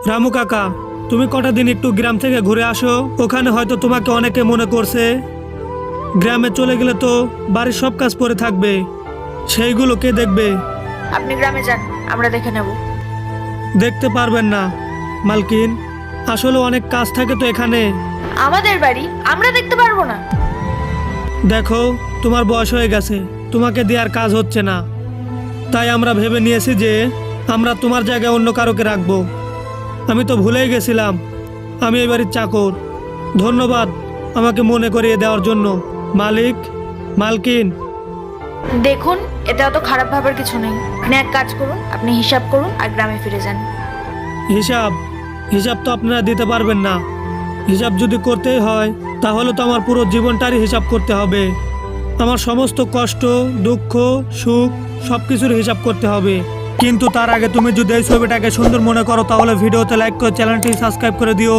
রামু কাকা, তুমি কটা দিন একটু গ্রাম থেকে ঘুরে আসো। ওখানে হয়তো তোমাকে অনেকে মনে করছে। গ্রামে চলে গেলে তো বাড়ির সব কাজ পড়ে থাকবে, সেইগুলো কে দেখবে? আপনি গ্রামে যান, আমরা দেখে নেব। দেখতে পারবেন না মালকিন, আসলে অনেক কাজ থাকে তো এখানে। আমাদের বাড়ি আমরা দেখতে পারবো না? দেখো, তোমার বয়স হয়ে গেছে, তোমাকে দেওয়ার কাজ হচ্ছে না, তাই আমরা ভেবে নিয়েছি যে আমরা তোমার জায়গায় অন্য কারোকে রাখবো। আমি তো ভুলেই গেছিলাম আমি এই বাড়ির চাকর। ধন্যবাদ আমাকে মনে করিয়ে দেওয়ার জন্য মালিক, মালকিন। দেখুন, এটা অত খারাপ ভাবার কিছু নেই। আপনি এক কাজ করুন, আপনি হিসাব করুন আর গ্রামে ফিরে যান। হিসাব হিসাব তো আপনারা দিতে পারবেন না। হিসাব যদি করতেই হয় তাহলে তো আমার পুরো জীবনটারই হিসাব করতে হবে। আমার সমস্ত কষ্ট, দুঃখ, সুখ সব কিছুর হিসাব করতে হবে। কিন্তু তার আগে তুমি যদি এই ছবিটাকে সুন্দর মনে করো তাহলে ভিডিওতে লাইক করে চ্যানেলটি সাবস্ক্রাইব করে দিও।